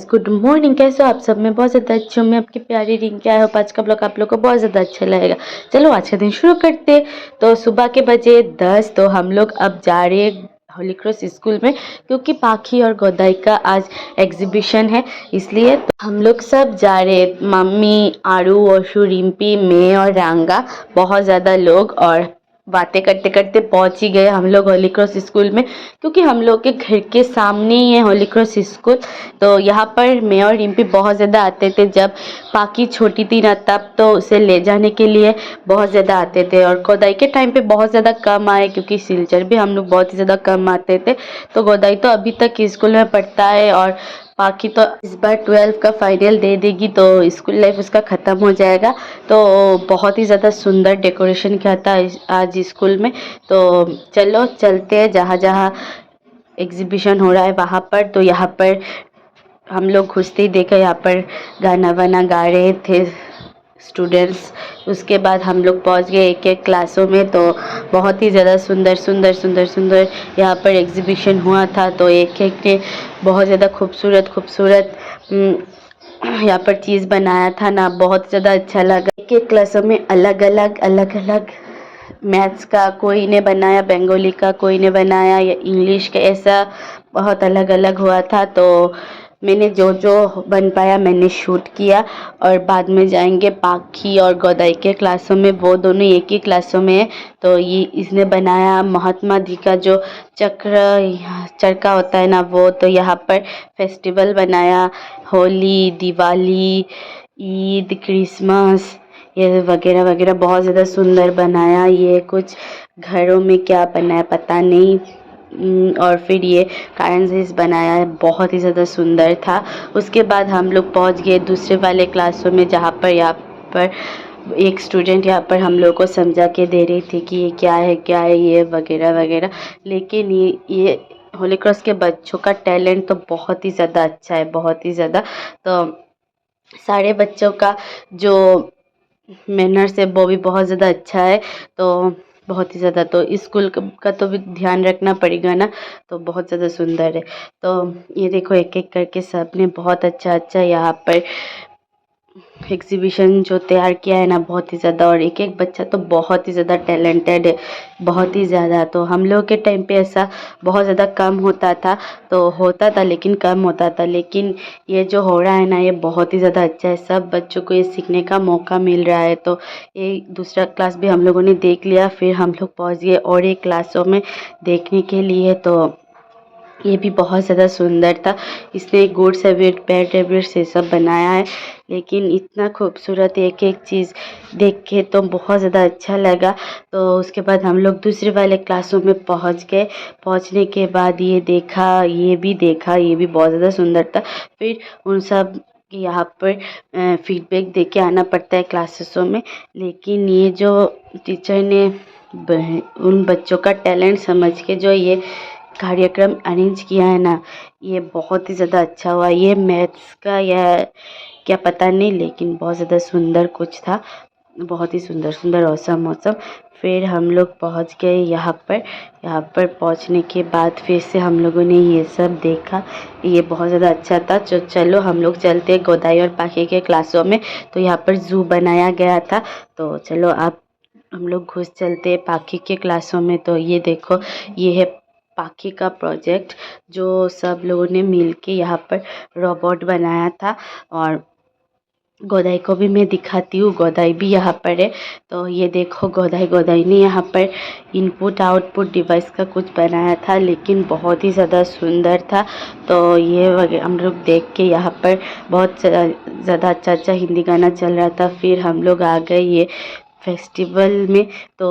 Good morning. कैसे हो आप सब? मैं बहुत ज़्यादा अच्छी हूँ। मैं आपकी प्यारी रिंकी। आई होप आज का ब्लॉग आप लोग को बहुत ज़्यादा अच्छा लगेगा। चलो आज का दिन शुरू करते। तो सुबह के बजे 10, तो हम लोग अब जा रहे हैं होली क्रॉस स्कूल में, क्योंकि पाखी और गोदाई का आज एग्जीबिशन है, इसलिए तो हम लोग सब जा रहे हैं। मम्मी, आरू, ओशु, रिम्पी, मैं और रांगा, बहुत ज़्यादा लोग। और बातें करते करते पहुंच ही गए हम लोग होली क्रॉस स्कूल में, क्योंकि हम लोग के घर के सामने ही है होली क्रॉस स्कूल। तो यहाँ पर मैं और रिम्पी बहुत ज़्यादा आते थे। जब पाकी छोटी थी ना, तब तो उसे ले जाने के लिए बहुत ज़्यादा आते थे। और गोदाई के टाइम पे बहुत ज़्यादा कम आए, क्योंकि सिलचर भी हम लोग बहुत ही ज़्यादा कम आते थे। तो गोदाई तो अभी तक स्कूल में पढ़ता है, और बाकी तो इस बार 12 का फाइनल दे देगी, तो स्कूल लाइफ उसका ख़त्म हो जाएगा। तो बहुत ही ज़्यादा सुंदर डेकोरेशन किया था आज स्कूल में। तो चलो चलते हैं जहाँ जहाँ एग्जीबिशन हो रहा है वहाँ पर। तो यहाँ पर हम लोग घुसते ही देखा, यहाँ पर गाना वाना गा रहे थे स्टूडेंट्स। उसके बाद हम लोग पहुँच गए एक एक क्लासों में। तो बहुत ही ज़्यादा सुंदर सुंदर सुंदर सुंदर यहाँ पर एग्जीबिशन हुआ था। तो एक एक ने बहुत ज़्यादा खूबसूरत खूबसूरत यहाँ पर चीज़ बनाया था ना, बहुत ज़्यादा अच्छा लगा। एक एक क्लासों में अलग अलग मैथ्स का कोई ने बनाया, बंगाली का कोई ने बनाया, या इंग्लिश का, ऐसा बहुत अलग अलग हुआ था। तो मैंने जो जो बन पाया मैंने शूट किया। और बाद में जाएंगे पाखी और गोदाई के क्लासों में, वो दोनों एक ही क्लासों में है। तो ये इसने बनाया महात्मा जी का जो चरखा होता है ना, वो। तो यहाँ पर फेस्टिवल बनाया, होली, दिवाली, ईद, क्रिसमस, ये वगैरह वगैरह बहुत ज़्यादा सुंदर बनाया। ये कुछ घरों में क्या बनाया पता नहीं। और फिर ये काइंड बनाया है, बहुत ही ज़्यादा सुंदर था। उसके बाद हम लोग पहुंच गए दूसरे वाले क्लासों में, जहाँ पर यहाँ पर एक स्टूडेंट यहाँ पर हम लोग को समझा के दे रही थी कि ये क्या है ये वगैरह वगैरह। लेकिन ये होली क्रॉस के बच्चों का टैलेंट तो बहुत ही ज़्यादा अच्छा है, बहुत ही ज़्यादा। तो सारे बच्चों का जो मैनर्स है वो भी बहुत ज़्यादा अच्छा है। तो बहुत ही ज़्यादा, तो स्कूल का तो भी ध्यान रखना पड़ेगा ना। तो बहुत ज़्यादा सुंदर है। तो ये देखो एक एक करके सब ने बहुत अच्छा अच्छा यहाँ पर एग्जीबिशन जो तैयार किया है ना, बहुत ही ज़्यादा। और एक एक बच्चा तो बहुत ही ज़्यादा टैलेंटेड है, बहुत ही ज़्यादा। तो हम लोग के टाइम पे ऐसा बहुत ज़्यादा कम होता था, तो होता था लेकिन कम होता था। लेकिन ये जो हो रहा है ना, ये बहुत ही ज़्यादा अच्छा है। सब बच्चों को ये सीखने का मौका मिल रहा है। तो ये दूसरा क्लास भी हम लोगों ने देख लिया, फिर हम लोग पहुँच गए और एक क्लासों में देखने के लिए। तो ये भी बहुत ज़्यादा सुंदर था। इसने गुड्स एविड बैड एविड से सब बनाया है, लेकिन इतना खूबसूरत एक एक चीज़ देख के तो बहुत ज़्यादा अच्छा लगा। तो उसके बाद हम लोग दूसरे वाले क्लासों में पहुंच गए। पहुंचने के बाद ये देखा, ये भी देखा, ये भी बहुत ज़्यादा सुंदर था। फिर उन सब यहाँ पर फीडबैक दे के आना पड़ता है क्लासेसों में। लेकिन ये जो टीचर ने उन बच्चों का टैलेंट समझ के जो ये कार्यक्रम अरेंज किया है ना, ये बहुत ही ज़्यादा अच्छा हुआ। ये मैथ्स का या क्या पता नहीं, लेकिन बहुत ज़्यादा सुंदर कुछ था, बहुत ही सुंदर सुंदर औसम मौसम। फिर हम लोग पहुंच गए यहाँ पर। यहाँ पर पहुंचने के बाद फिर से हम लोगों ने ये सब देखा, ये बहुत ज़्यादा अच्छा था। तो चलो हम लोग चलते गोदाई और पाखी के क्लासों में। तो यहाँ पर ज़ू बनाया गया था। तो चलो आप हम लोग घुस चलते पाखी के क्लासों में। तो ये देखो, ये है पाखी का प्रोजेक्ट, जो सब लोगों ने मिलके यहाँ पर रोबोट बनाया था। और गोदाई को भी मैं दिखाती हूँ, गोदाई भी यहाँ पर है। तो ये देखो गोदाई ने यहाँ पर इनपुट आउटपुट डिवाइस का कुछ बनाया था, लेकिन बहुत ही ज़्यादा सुंदर था। तो ये वगैरह हम लोग देख के यहाँ पर बहुत ज़्यादा अच्छा अच्छा हिंदी गाना चल रहा था। फिर हम लोग आ गए ये फेस्टिवल में। तो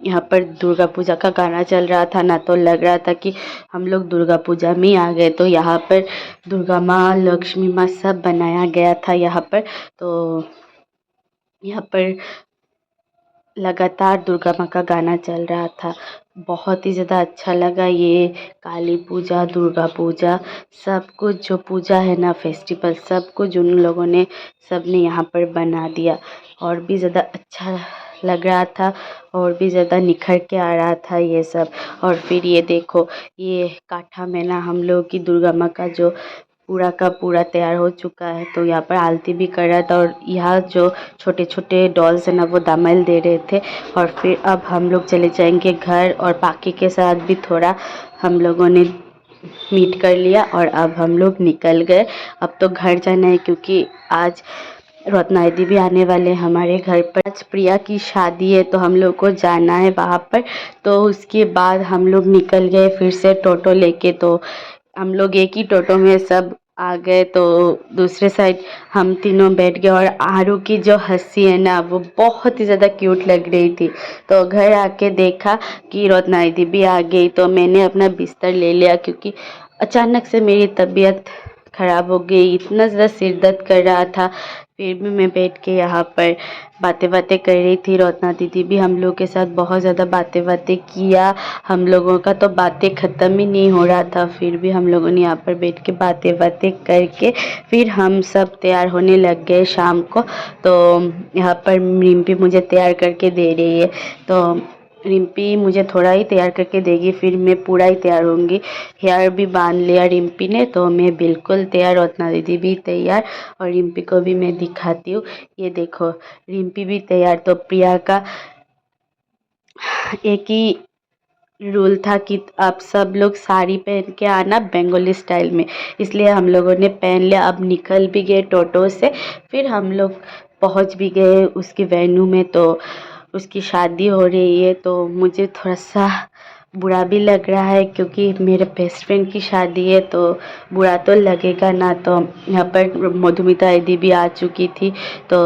यहाँ पर दुर्गा पूजा का गाना चल रहा था ना, तो लग रहा था कि हम लोग दुर्गा पूजा में आ गए। तो यहाँ पर दुर्गा माँ, लक्ष्मी माँ सब बनाया गया था यहाँ पर। तो यहाँ पर लगातार दुर्गा माँ का गाना चल रहा था, बहुत ही ज़्यादा अच्छा लगा। ये काली पूजा, दुर्गा पूजा, सब कुछ जो पूजा है ना, फेस्टिवल, सब कुछ उन लोगों ने सब ने यहाँ पर बना दिया। और भी ज़्यादा अच्छा लग रहा था, और भी ज़्यादा निखर के आ रहा था ये सब। और फिर ये देखो, ये काठा में ना हम लोग की दुर्गा माँ का जो पूरा का पूरा तैयार हो चुका है। तो यहाँ पर आलती भी कर रहा था और यहाँ जो छोटे छोटे डॉल्स है ना वो दामल दे रहे थे। और फिर अब हम लोग चले जाएंगे घर और बाकी के साथ भी थोड़ा हम लोगों ने मीट कर लिया और अब हम लोग निकल गए। अब तो घर जाना है क्योंकि आज रत्नाई दी भी आने वाले हमारे घर पर। आज प्रिया की शादी है तो हम लोग को जाना है वहाँ पर। तो उसके बाद हम लोग निकल गए फिर से टोटो लेके। तो हम लोग एक ही टोटो में सब आ गए। तो दूसरे साइड हम तीनों बैठ गए और आरू की जो हंसी है ना वो बहुत ही ज़्यादा क्यूट लग रही थी। तो घर आके देखा कि रत्नाई दी भी आ गई। तो मैंने अपना बिस्तर ले लिया क्योंकि अचानक से मेरी तबीयत ख़राब हो गई, इतना ज़्यादा सिर दर्द कर रहा था। फिर भी मैं बैठ के यहाँ पर बातें बातें कर रही थी। रत्ना दीदी भी हम लोग के साथ बहुत ज़्यादा बातें बातें किया। हम लोगों का तो बातें ख़त्म ही नहीं हो रहा था। फिर भी हम लोगों ने यहाँ पर बैठ के बातें बातें करके फिर हम सब तैयार होने लग गए शाम को। तो यहाँ पर रिम्पी मुझे तैयार करके दे रही है। तो रिम्पी मुझे थोड़ा ही तैयार करके देगी फिर मैं पूरा ही तैयार होंगी। हेयर भी बांध लिया रिम्पी ने तो मैं बिल्कुल तैयार, रत्ना दीदी भी तैयार और रिम्पी को भी मैं दिखाती हूँ। ये देखो रिम्पी भी तैयार। तो प्रिया का एक ही रूल था कि आप सब लोग साड़ी पहन के आना बंगाली स्टाइल में, इसलिए हम लोगों ने पहन लिया। अब निकल भी गए टोटो से। फिर हम लोग पहुंच भी गए उसके वेन्यू में। तो उसकी शादी हो रही है तो मुझे थोड़ा सा बुरा भी लग रहा है क्योंकि मेरे बेस्ट फ्रेंड की शादी है तो बुरा तो लगेगा ना। तो यहाँ पर मधुमिता दीदी भी आ चुकी थी। तो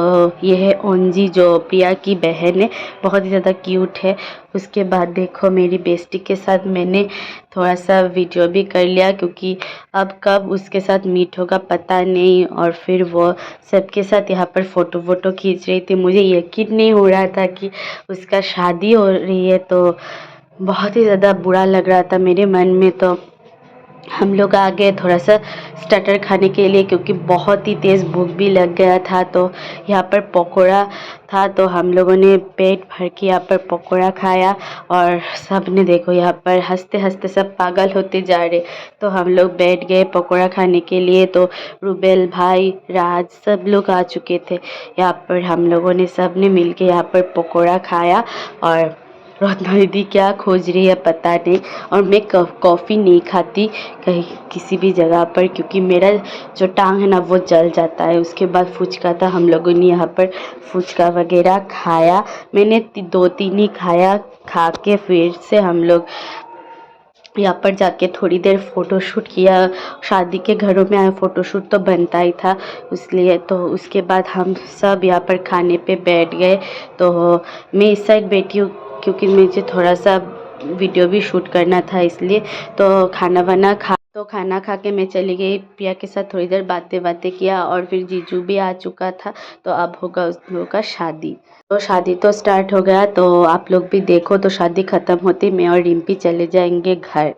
ये है ओंजी जो प्रिया की बहन है, बहुत ही ज़्यादा क्यूट है। उसके बाद देखो मेरी बेस्टी के साथ मैंने थोड़ा सा वीडियो भी कर लिया क्योंकि अब कब उसके साथ मीट होगा पता नहीं। और फिर वो सबके साथ यहाँ पर फ़ोटो खींच रही थी। मुझे यकीन नहीं हो रहा था कि उसका शादी हो रही है। तो बहुत ही ज़्यादा बुरा लग रहा था मेरे मन में। तो हम लोग आ गए थोड़ा सा स्टार्टर खाने के लिए क्योंकि बहुत ही तेज़ भूख भी लग गया था। तो यहाँ पर पकोड़ा था तो हम लोगों ने पेट भर के यहाँ पर पकोड़ा खाया। और सब ने देखो यहाँ पर हंसते हंसते सब पागल होते जा रहे। तो हम लोग बैठ गए पकोड़ा खाने के लिए। तो रूबेल भाई, राज सब लोग आ चुके थे। यहाँ पर हम लोगों ने सब ने मिल के यहाँ पर पकोड़ा खाया। और रत्ना दीदी क्या खोज रही है पता नहीं। और मैं कॉफ़ी नहीं खाती कहीं किसी भी जगह पर क्योंकि मेरा जो टांग है ना वो जल जाता है। उसके बाद फुचका था, हम लोगों ने यहाँ पर फुचका वगैरह खाया। मैंने 2-3 ही खाया। खा के फिर से हम लोग यहाँ पर जाके थोड़ी देर फ़ोटोशूट किया। शादी के घरों में फ़ोटोशूट तो बनता ही था इसलिए। तो उसके बाद हम सब यहाँ पर खाने पे बैठ गए। तो मैं इस साइड बैठी हूँ क्योंकि मुझे थोड़ा सा वीडियो भी शूट करना था इसलिए। तो खाना खा के मैं चली गई प्रिया के साथ थोड़ी देर बातें किया। और फिर जीजू भी आ चुका था। तो अब होगा उस लोगों का शादी। तो शादी तो स्टार्ट हो गया। तो आप लोग भी देखो। तो शादी ख़त्म होती मैं और रिम्पी चले जाएंगे घर।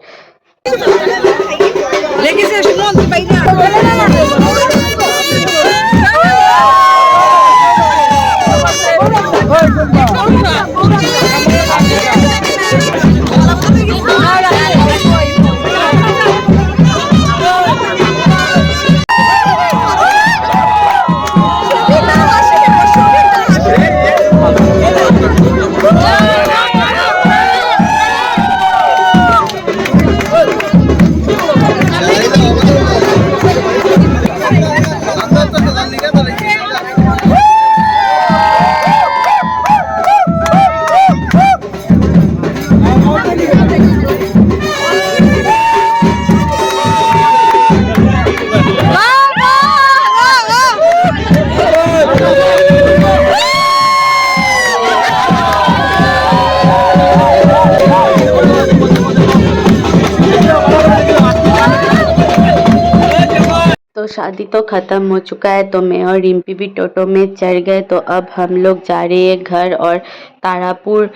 तो शादी तो ख़त्म हो चुका है। तो मैं और रिम्पी भी टोटो में चढ़ गए। तो अब हम लोग जा रहे हैं घर। और तारापुर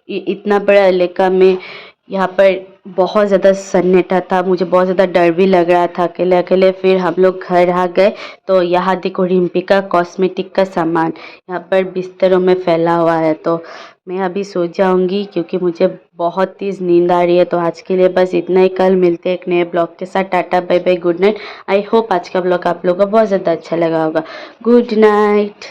इतना बड़ा इलाका में यहाँ पर बहुत ज़्यादा सन्नाटा था, मुझे बहुत ज़्यादा डर भी लग रहा था अकेले-अकेले। फिर हम लोग घर आ गए तो यहाँ देखो रिम्पी का कॉस्मेटिक का सामान यहाँ पर बिस्तरों में फैला हुआ है। तो मैं अभी सो जाऊँगी क्योंकि मुझे बहुत तेज़ नींद आ रही है। तो आज के लिए बस इतना ही, कल मिलते हैं एक नए ब्लॉग के साथ। Tata bye bye, good night. I hope आज का ब्लॉग आप लोगों को बहुत ज़्यादा अच्छा लगा होगा। Good night.